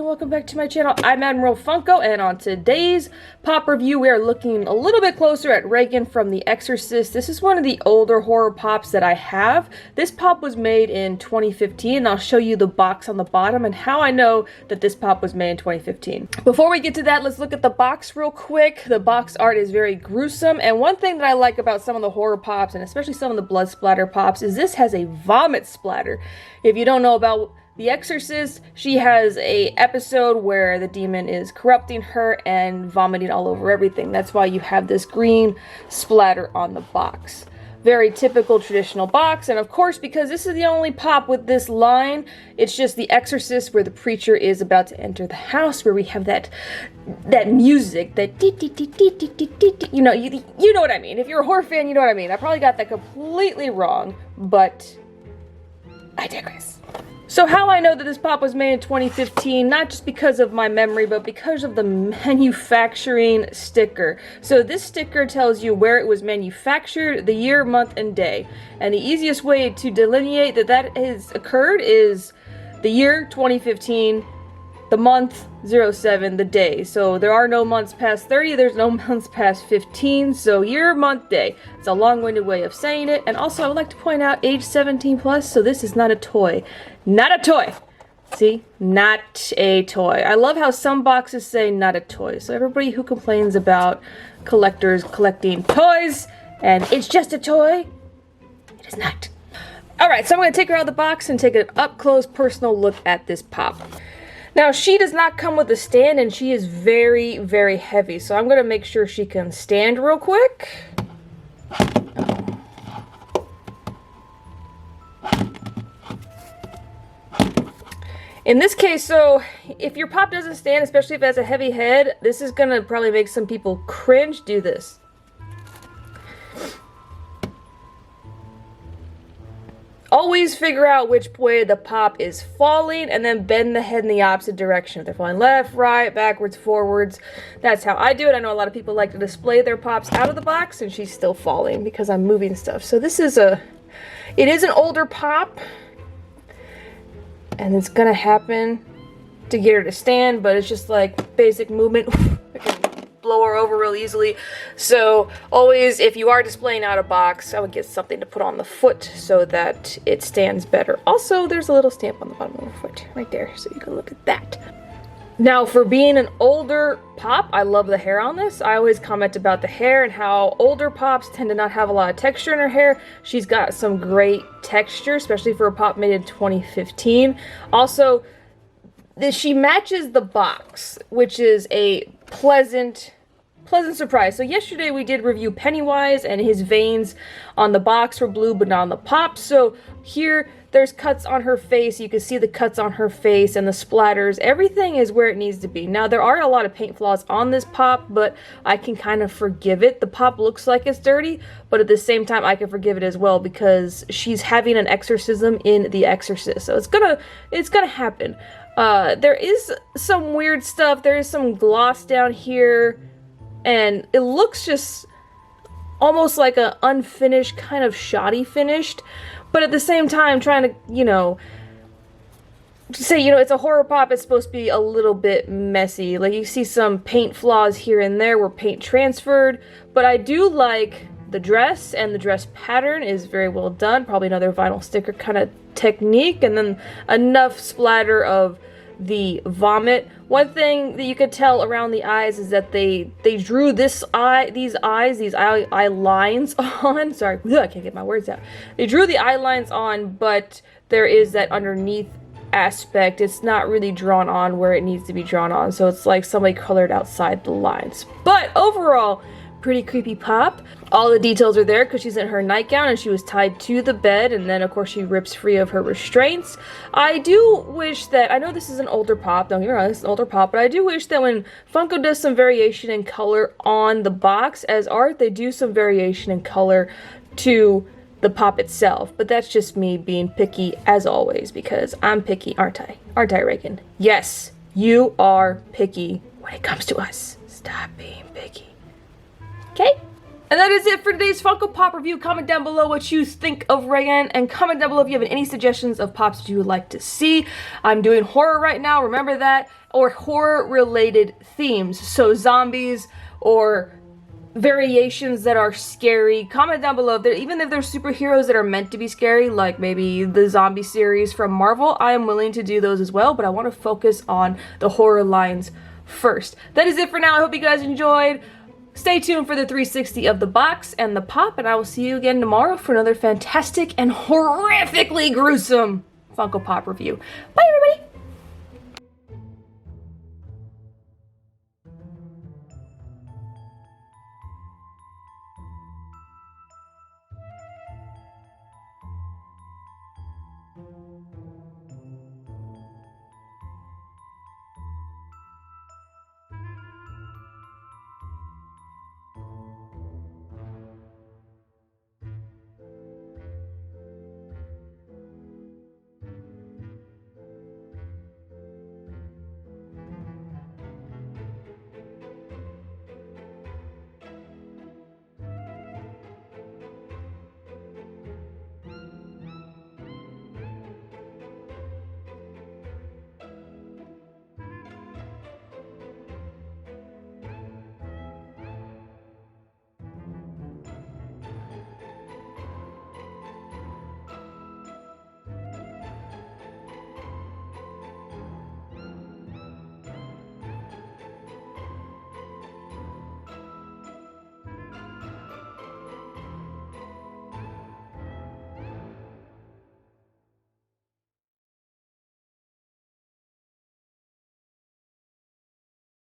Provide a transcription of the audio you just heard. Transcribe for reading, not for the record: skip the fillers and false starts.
and welcome back to my channel. I'm Admiral Funko, and on today's pop review we are looking a little bit closer at Regan from The Exorcist. This is one of the older horror pops that I have. This pop was made in 2015, and I'll show you the box on the bottom and how I know that this pop was made in 2015. Before we get to that, let's look at the box real quick. The box art is very gruesome, and one thing that I like about some of the horror pops, and especially some of the blood splatter pops, is this has a vomit splatter. If you don't know about The Exorcist, she has a episode where the demon is corrupting her and vomiting all over everything. That's why you have this green splatter on the box. Very typical traditional box, and of course, because this is the only pop with this line, it's just The Exorcist where the preacher is about to enter the house, where we have that music, that you know what I mean. If you're a horror fan, you know what I mean. I probably got that completely wrong, but I digress. So how I know that this pop was made in 2015, not just because of my memory, but because of the manufacturing sticker. So this sticker tells you where it was manufactured, the year, month, and day. And the easiest way to delineate that has occurred is the year 2015, the month 07, the day. So there are no months past 30, there's no months past 15, so year, month, day. It's a long-winded way of saying it. And also I would like to point out age 17 plus, so this is not a toy. Not a toy! See? Not a toy. I love how some boxes say not a toy. So everybody who complains about collectors collecting toys and it's just a toy, it is not. Alright, so I'm going to take her out of the box and take an up-close personal look at this pop. Now, she does not come with a stand, and she is very, very heavy. So I'm going to make sure she can stand real quick. In this case, so if your pop doesn't stand, especially if it has a heavy head, this is going to probably make some people cringe. Do this. Always figure out which way the pop is falling and then bend the head in the opposite direction. If they're falling left, right, backwards, forwards. That's how I do it. I know a lot of people like to display their pops out of the box, and she's still falling because I'm moving stuff. So this is it is an older pop, and it's gonna happen to get her to stand, but it's just like basic movement. Blow her over real easily. So always, if you are displaying out a box, I would get something to put on the foot so that it stands better. Also, there's a little stamp on the bottom of the foot right there, so you can look at that. Now, for being an older pop, I love the hair on this. I always comment about the hair and how older pops tend to not have a lot of texture in her hair. She's got some great texture, especially for a pop made in 2015. Also, she matches the box, which is a pleasant surprise. So yesterday we did review Pennywise, and his veins on the box were blue but not on the pop. So here there's cuts on her face. You can see the cuts on her face and the splatters. Everything is where it needs to be. Now there are a lot of paint flaws on this pop, but I can kind of forgive it. The pop looks like it's dirty, but at the same time I can forgive it as well because she's having an exorcism in The Exorcist. So it's gonna happen. There is some weird stuff. There is some gloss down here, and it looks just almost like an unfinished, kind of shoddy finished, but at the same time trying to, say, it's a horror pop, it's supposed to be a little bit messy. Like, you see some paint flaws here and there where paint transferred, but I do like the dress, and the dress pattern is very well done. Probably another vinyl sticker kind of technique, and then enough splatter of the vomit. One thing that you could tell around the eyes is that they drew these eye lines on. Sorry, I can't get my words out. They drew the eye lines on, but there is that underneath aspect. It's not really drawn on where it needs to be drawn on, so it's like somebody colored outside the lines. But overall, pretty creepy pop. All the details are there because she's in her nightgown and she was tied to the bed, and then of course she rips free of her restraints. I do wish that, I know this is an older pop, don't get me wrong, this is an older pop, but I do wish that when Funko does some variation in color on the box as art, they do some variation in color to the pop itself. But that's just me being picky as always, because I'm picky, aren't I? Aren't I, Reagan? Yes, you are picky when it comes to us. Stop being picky. Okay? And that is it for today's Funko Pop review. Comment down below what you think of Regan, and comment down below if you have any suggestions of pops you would like to see. I'm doing horror right now, remember that, or horror-related themes. So zombies or variations that are scary. Comment down below. Even if there's superheroes that are meant to be scary, like maybe the zombie series from Marvel, I am willing to do those as well, but I want to focus on the horror lines first. That is it for now. I hope you guys enjoyed. Stay tuned for the 360 of the box and the pop, and I will see you again tomorrow for another fantastic and horrifically gruesome Funko Pop review. Bye, everybody!